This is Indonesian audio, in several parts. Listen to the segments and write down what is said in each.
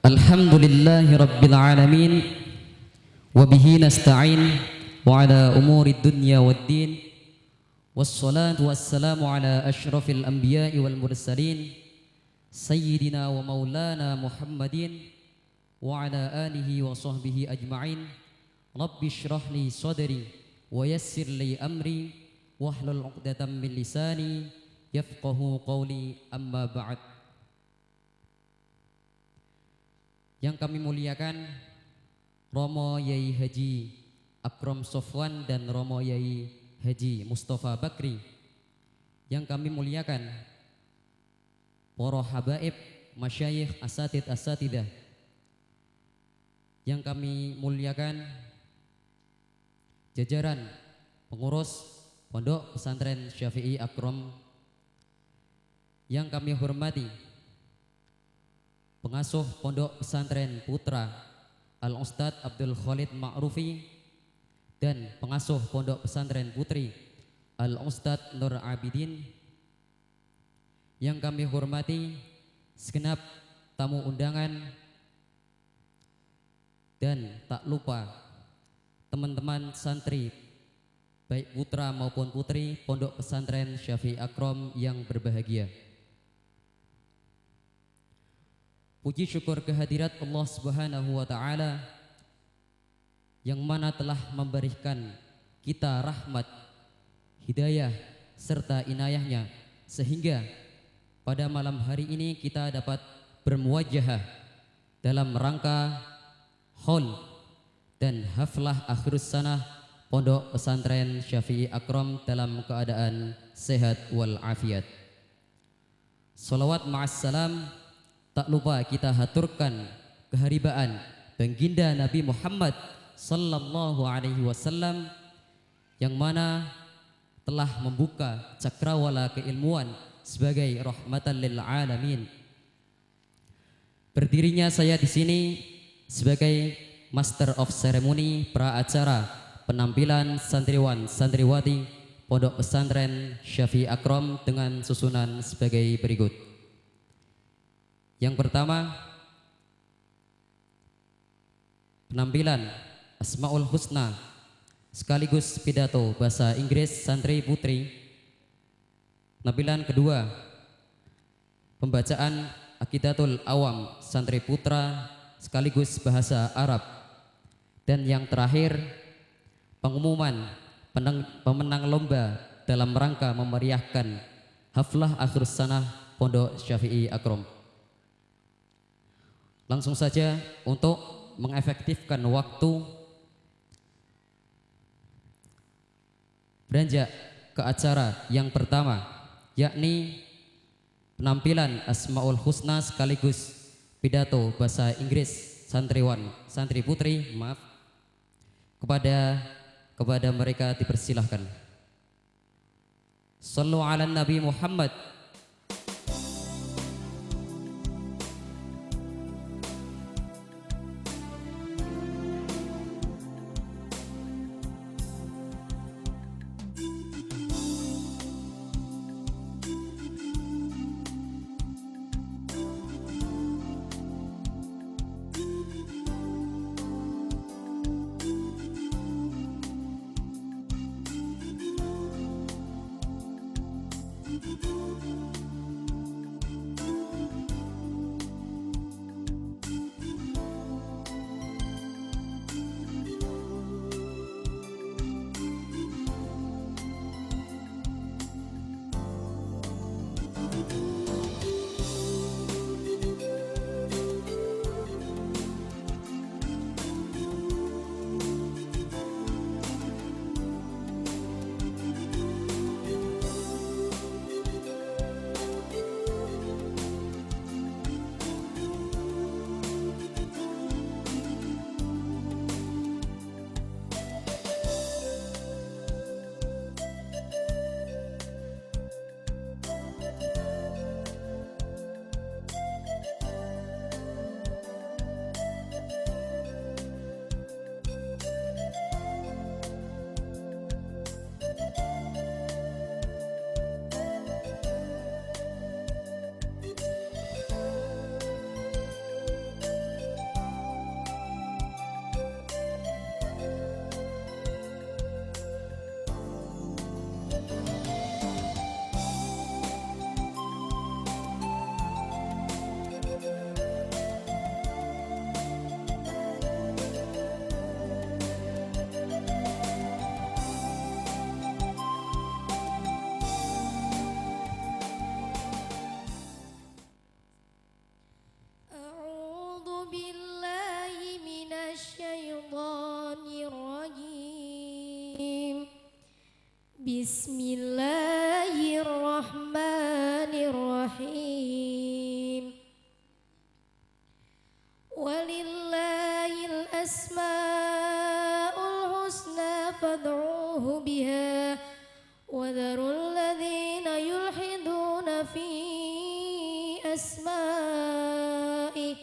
Alhamdulillahi Rabbil Alamin. Wabihi nasta'in wa ala umuri dunya waddin. Wassalatu wassalamu ala ashrafil anbiya'i wal mursalin Sayyidina wa maulana Muhammadin wa ala alihi wa sahbihi ajma'in. Rabbi shrah li sadri wa yassir li amri wahlul 'uqdatam min lisani yafqahu qawli, amma ba'd. Yang kami muliakan Romo Yai Haji Akram Sofwan dan Romo Yai Haji Mustafa Bakri. Yang kami muliakan para habaib, masyayikh, asatidah. Yang kami muliakan jajaran pengurus Pondok Pesantren Syafi'i Akram. Yang kami hormati pengasuh Pondok Pesantren Putra Al-Ustadz Abdul Khalid Ma'rufi dan pengasuh Pondok Pesantren Putri Al-Ustadz Nur Abidin. Yang kami hormati segenap tamu undangan dan tak lupa teman-teman santri baik putra maupun putri Pondok Pesantren Syafi'i Akram yang berbahagia. Puji syukur kehadirat Allah Subhanahu wa Ta'ala yang mana telah memberikan kita rahmat, hidayah serta inayahnya sehingga pada malam hari ini kita dapat bermuwajahah dalam rangka haul dan haflah akhirus sanah Pondok Pesantren Syafi'i Akram dalam keadaan sehat wal afiat. Salawat ma'assalam tak lupa kita haturkan keharibaan baginda Nabi Muhammad sallallahu alaihi wasallam yang mana telah membuka cakrawala keilmuan sebagai rahmatan lil alamin. Berdirinya saya di sini sebagai Master of Ceremony pra acara penampilan santriwan santriwati Pondok Pesantren Syafi'i Akram dengan susunan sebagai berikut. Yang pertama, penampilan Asmaul Husna sekaligus pidato bahasa Inggris santri putri. Penampilan kedua, pembacaan Aqidatul Awam santri putra sekaligus bahasa Arab. Dan yang terakhir, pengumuman pemenang lomba dalam rangka memeriahkan haflah akhirus sanah Pondok Syafi'i Akram. Langsung saja untuk mengefektifkan waktu, beranjak ke acara yang pertama, yakni penampilan Asmaul Husna sekaligus pidato bahasa Inggris santri putri, kepada mereka dipersilahkan. Sallu ala Nabi Muhammad. بالله من الشيطان الرجيم بسم الله الرحمن الرحيم ولله الأسماء الحسنى فادعوه بها وذروا الذين يلحدون في أسمائه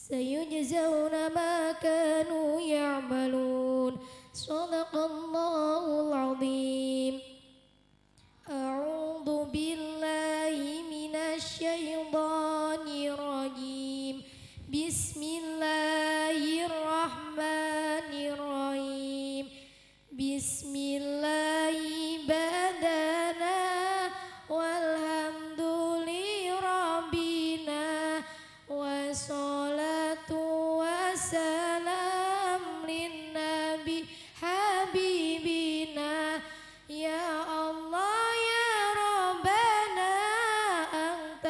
سيجزون ما كانوا يعملون صدق الله العظيم أعوذ بالله من الشيطان الرجيم بسم الله الرحمن الرحيم بسم الله بدانا والحمد لربنا والصلاة والسلام للنبي حبيبنا يا الله يا ربنا أنت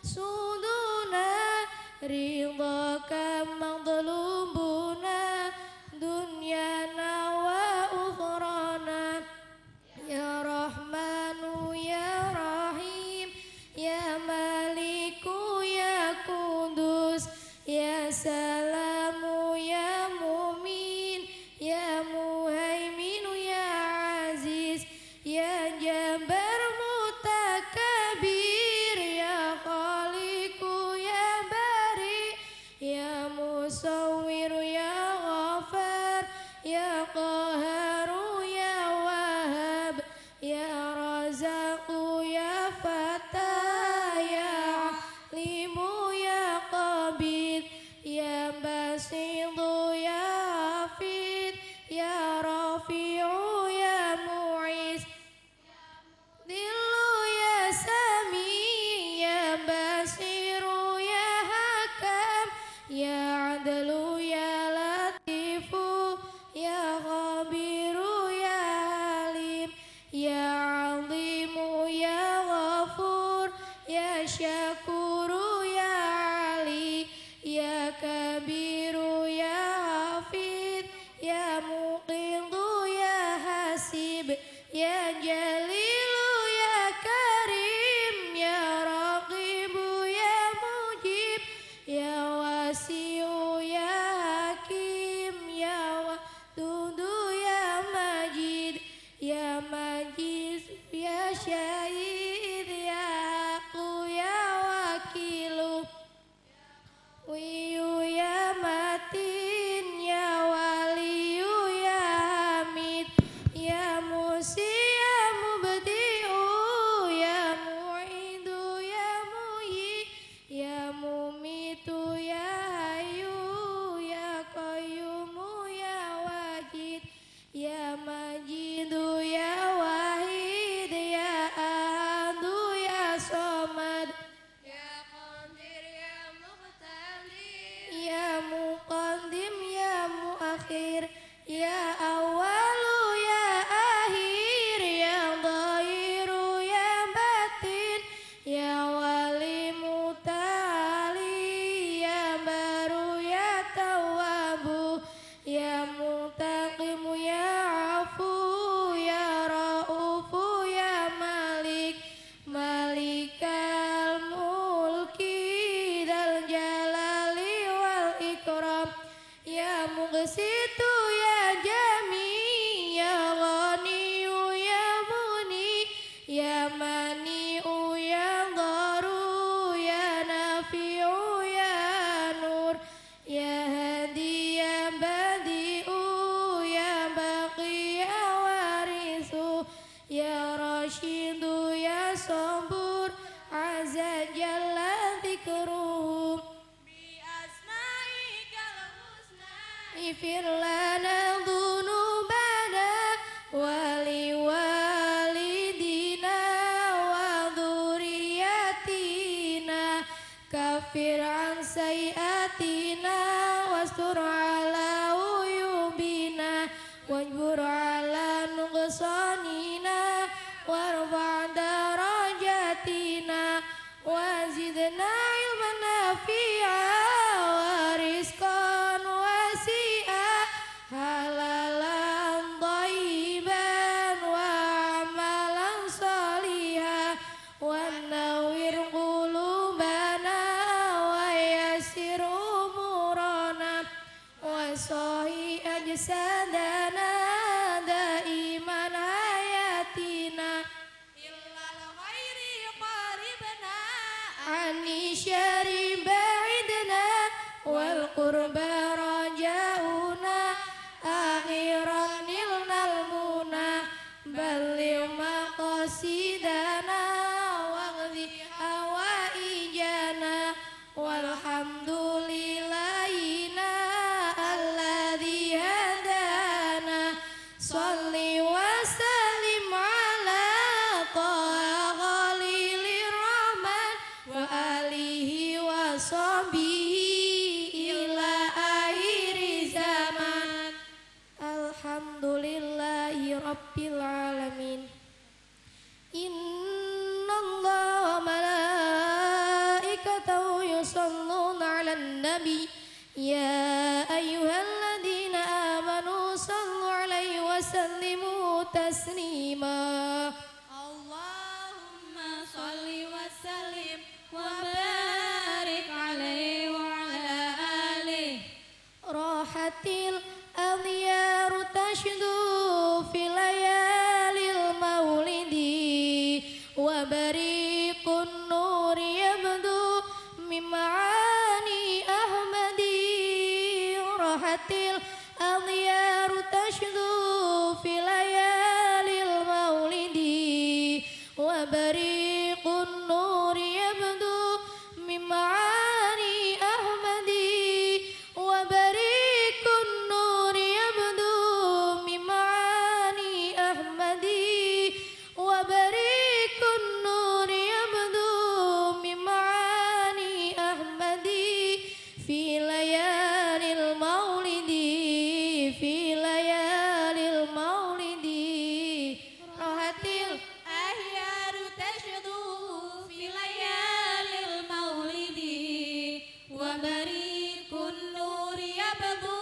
مقصودنا رضاك مطلوبنا دنيانا وأخرانا يا رحمن يا رحيم يا مالك يا قدوس يا سلام يا مؤمن يا مهيمن يا عزيز يا جبار متكبر يا خالق يا بارئ يا مصور يا غفار يا قهار يا وهاب يا رزاق يا فتاه يا عليم يا قبير يا بسيط يا حفيظ يا رفيع يا معيز ذل يا سميع يا بصير يا حكم يا عدل يا لطيف يا خبير يا عليم يا عظيم يا غفور يا شكور يا علي يا كبير يا حفيظ يا مقيض يا حسيب يا جليل يا كريم يا رقيب يا مجيب يا واسع يا حكيم يا ودود يا مجيد يا مجيد يا شهيد يا حق يا وكيل ويو يا متين يا ولي يا حميد يا موسي يا مبدئ يا معيد يا محيي يا مميت يا حي يا قيوم يا واجد يا مجيد يا واحد يا أحد يا صمد يا قادر يا مقتدر يا مقدم يا مؤخر يا أول يا آخر يا ظاهر يا باطن يا ولي متعالي يا بر يا تواب يا منتقم يا عفو يا رؤوف يا مالك مالك الملك ذا الجلال والإكرام يا مقسط يا جميع يا غني يا مغني يا منيع يا ضار يا نافع يا نور يا هادي يا بديع يا باقي يا وارث يا رشيد يا صبور عز جل ذكره بأسمائك الحسنى اغفر لنا ذنوبنا ولوالدينا وذرياتنا كفر عن سيئاتنا واستر على عيوبنا واجبر على نقصاننا وارفع درجاتنا وزدنا علما نافعا qurba rajauna akhiran nilnal muna balil maqasidana waqdi hawaijana walhamdulillahina alladzi hadana sholli wa sallim ala taha khalilir rahman wa alihi wa sahbihi ila akhiri zaman alhamdulillahi rabbil alamin innallaha wa malaikatahu yusholluna 'alan nabi ya ayyuhalladzina amanu shallu 'alaihi wa sallimu taslima Allahumma sholli wa sallim wa barik alaihi wa ala alihi rahatil adhyaru tashdu fil layalil maulidi wa bariqun nuri yabdu min ma'ani ahmadi rahatil adhyaru tashdu fil layalil maulidi wa bariqun nuri yabdu min ma'ani ahmadi wa bariqun nuri yabdu min ma'ani ahmadi wa bariqun nuri yabdu min ma'ani ahmadi fi layalil maulidi fi layalil maulidi rahatil ahyaru tashdu fi layalil maulidi wa barikun nuri yabdu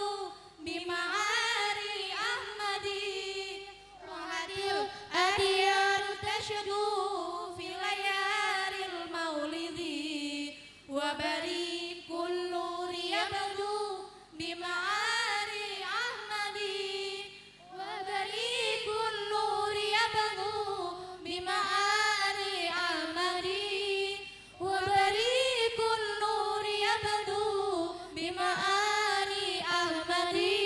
bima'ari ahmadi rahatil ahyaru tashdu fi layalil maulidi wa barikun nuri yabdu bima'ari ahmadi wa barikun nuri yabdu bima'ari ahmadi wa barikun nuri yabdu bima'ari ahmadi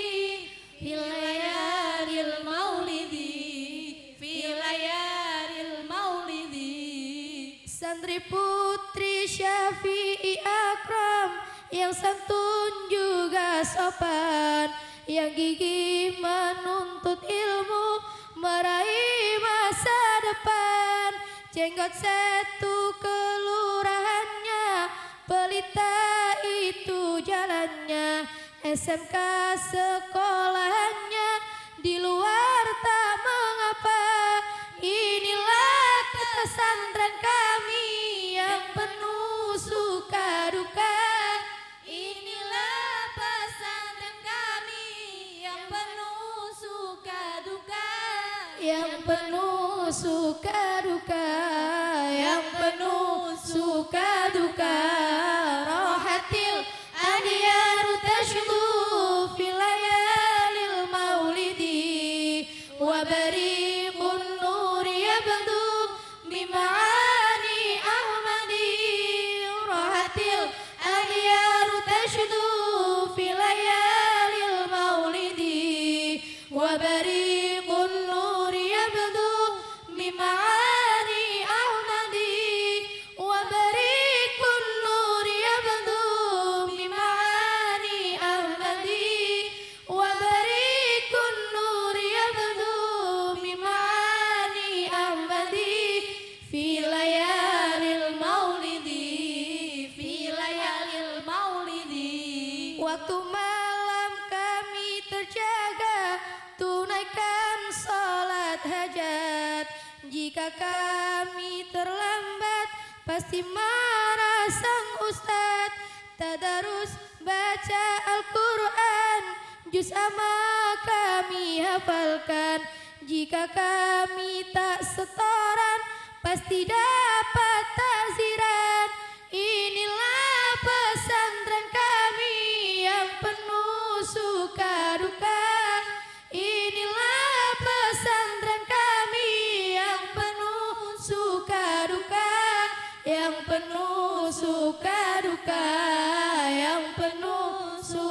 fil layalil maulidi fil layalil maulidi Santri putri Syafi'i Akram yang santun juga sopan, yang gigih menuntut ilmu meraih masa depan. Jenggot satu kelurahannya, pelita itu jalannya, SMK sekolahannya, di luar tak mengapa. Inilah pesantren kami yang penuh suka duka. inilah pesantren kami yang penuh suka duka Yang penuh suka duka, yang penuh suka duka. Rohatil adyaru tashdu fil layalil maulidi wa bariqun nuri yabdu bima'ani ahmadi. Rohatil adyaru tashdu fil layalil maulidi wa bariqun nuri yabdu bima'ani ahmadi wa bariqun nuri yabdu bima'ani ahmadi wa bariqun nuri yabdu bima'ani ahmadi fi layalil maulidi fi layalil maulidi. Waktu malam kami terjaga, tunaikan salat hajat. Jika kami terlambat, pasti marah sang ustad. Tadarus baca Al-Quran, juz amma kami hafalkan. Jika kami tak setoran, pasti dapat takziran. Inilah pesantren kami yang penuh suka duka. Inilah pesantren kami yang penuh suka duka, yang penuh suka duka, yang penuh suka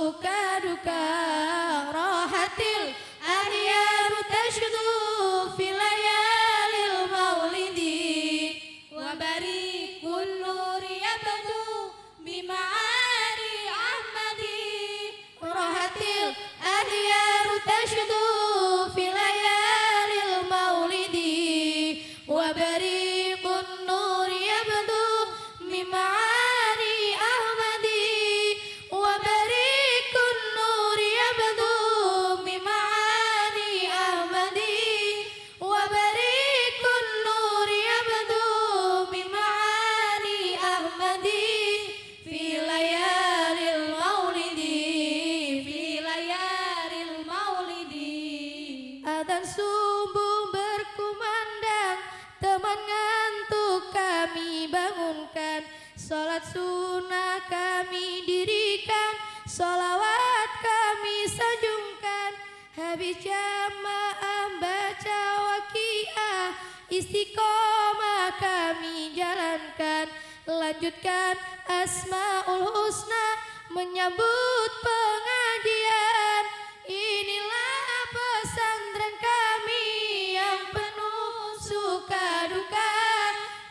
Salawat kami sanjungkan, habis jamaah baca waqiah, istiqomah kami jalankan, lanjutkan Asmaul Husna menyambut pengajian. Inilah pesantren kami yang penuh suka duka.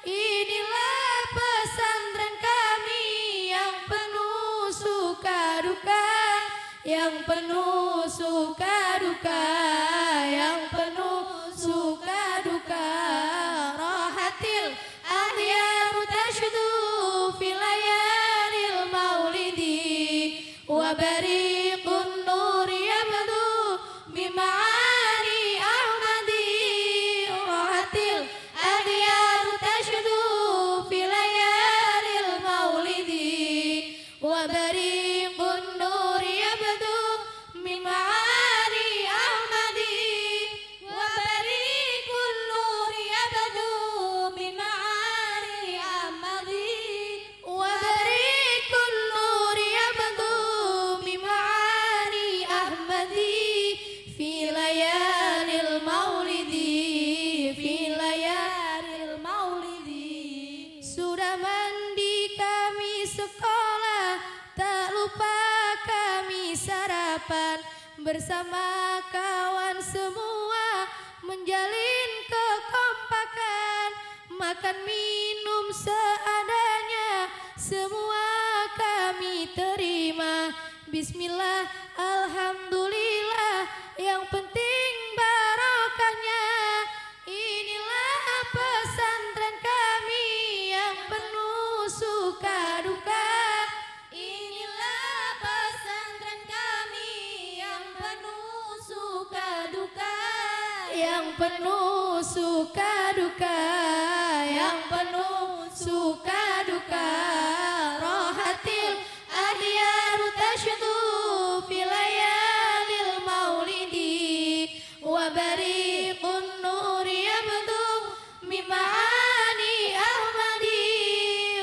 Inilah pesantren kami yang penuh suka duka, yang penuh suka duka, yang penuh suka duka. Rahatil ahyaru tashdu fil layalil maulidi, wa bariqun nur yabdu bima'ani ahmadi. Rahatil ahyaru tashdu fil layalil maulidi, wa bariqun nur yabdu bima'ani ahmadi. Wa bariqun nur yabdu bima'ani ahmadi. Wa bariqun nur yabdu bima'ani ahmadi. Fi layalil maulidi, fi layalil maulidi. Sudah mandi kami sekolah, tak lupa kami sarapan, bersama kawan semua menjalin kekompakan. Makan minum seadanya, semua kami terima. Bismillah, alhamdulillah, yang penting barokahnya. Inilah pesantren kami yang penuh suka duka. Inilah pesantren kami yang penuh suka duka, yang penuh suka duka, yang penuh suka duka. Rohatil ahyaru tashdu fil layalil maulidi, wa bariqun nur yabdu bima'ani ahmadi.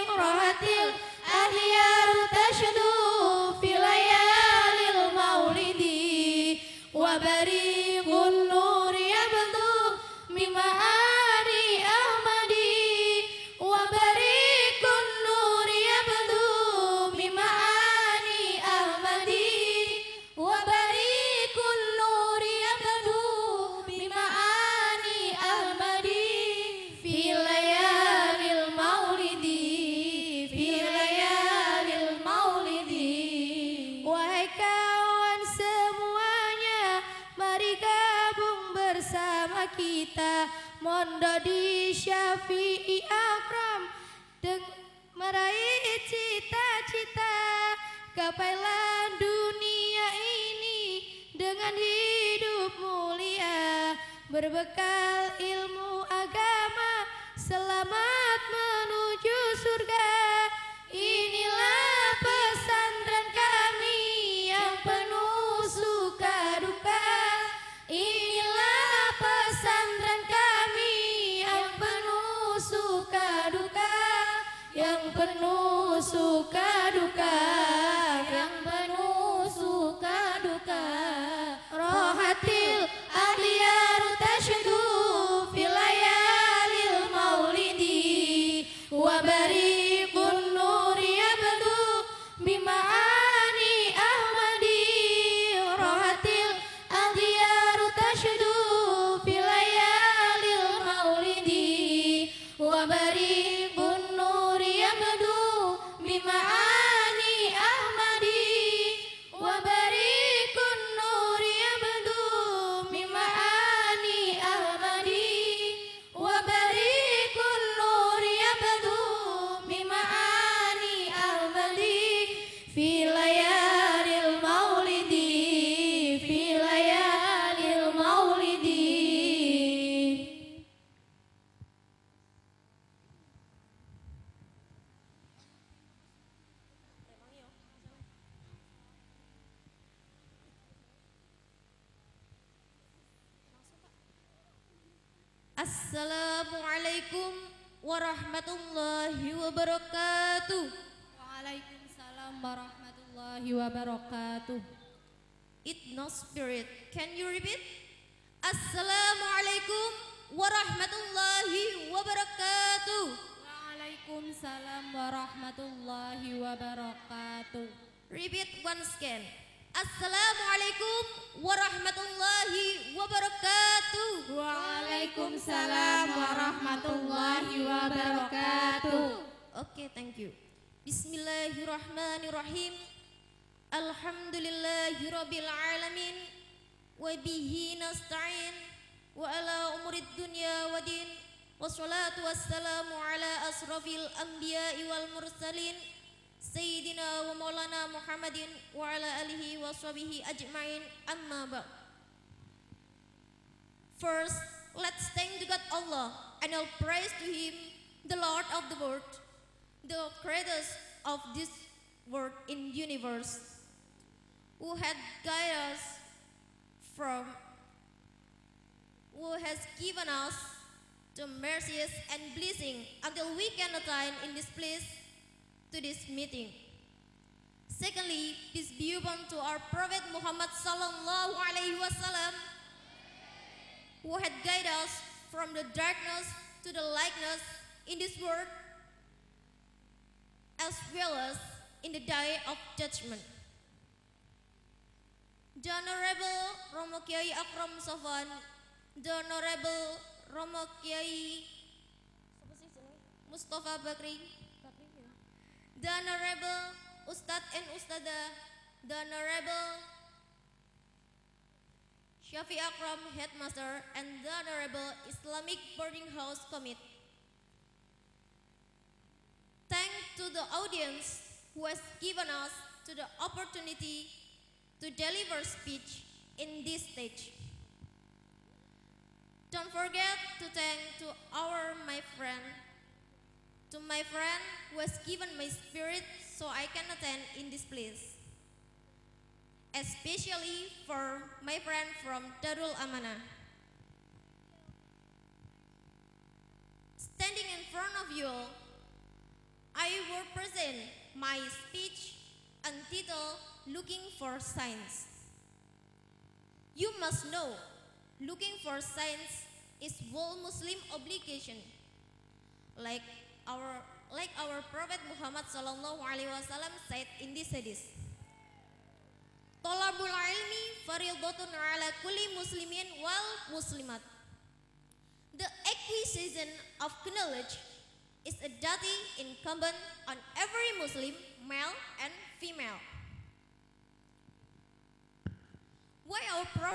Rohatil ahyaru tashdu fil layalil maulidi, wa bariqun nur yabdu bima'ani ahmadi. Wa bariqun nur yabdu bima'ani ahmadi. Wa bariqun nur yabdu bima'ani ahmadi. Fi layalil maulidi, fi layalil maulidi. Wahai kawan semuanya, mari gabung bersama kita, mondo di Syafi'i Akram, meraih cita-cita. Gapailah dunia ini dengan hidup mulia, berbekal ilmu agama, selamat menuju surga. Inilah pesantren kami yang penuh suka duka. Inilah pesantren kami yang penuh suka duka, yang penuh suka duka, yang penuh suka duka. Rohatil ahyaru tashdu fil layalil maulidi, wa bariqun nur yabdu bima'ani ahmadi. Rohatil ahyaru tashdu fil layalil maulidi, wa bariqun nur yabdu bima'ani ahmadi. Wa bariqun nur yabdu bima'ani ahmadi. Wa bariqun nur yabdu bima'ani ahmadi. Fi layalil maulidi, fi layalil maulidi. Assalamualaikum warahmatullahi wabarakatuh. Waalaikumsalam warahmatullahi warahmatullahi wabarakatuh. Ithno spirit. Can you repeat? Assalamualaikum warahmatullahi wabarakatuh. Waalaikumsalam warahmatullahi wabarakatuh. Repeat once again. Assalamualaikum warahmatullahi wabarakatuh. Waalaikumsalam warahmatullahi wabarakatuh. Okay, thank you. Bismillahirrahmanirrahim. Alhamdulillahirabbil alamin. Wa bihi nasta'in. Wa ala umurid dunya waddin. Wassalatu wassalamu ala asrafil anbiya'i wal mursalin. Sayyidina wa maulana Muhammadin wa ala alihi wa sahbihi ajma'in, amma ba'd. First, let's thank to God Allah and all praise to Him, the Lord of the world, the creator of this world in universe, who had guided us who has given us the mercies and blessing until we can attain in this place to this meeting. Secondly, peace be upon to our Prophet Muhammad sallallahu alaihi wasallam, who had guided us from the darkness to the lightness in this world, as well as in the day of judgment. The Honorable Romo Kiai Akram Sofwan, the Honorable Romo Kiai Mustafa Bakri, the Honorable Ustadz and Ustadzah, the Honorable Syafi Akram Headmaster, and the Honorable Islamic Boarding House Committee. Thanks to the audience who has given us to the opportunity to deliver speech in this stage. Don't forget to thank to my friend who has given my spirit so I can attend in this place. Especially for my friend from Darul Amanah. Standing in front of you all, I will present my speech entitled Looking for Signs. You must know, looking for signs is whole Muslim obligation. Like our Prophet Muhammad sallallahu alaihi wasallam said in this hadith, Tolabul ilmi faridatun ala kulli muslimin wal muslimat. The acquisition of knowledge is a duty incumbent on every Muslim, male and female. Why our Prophet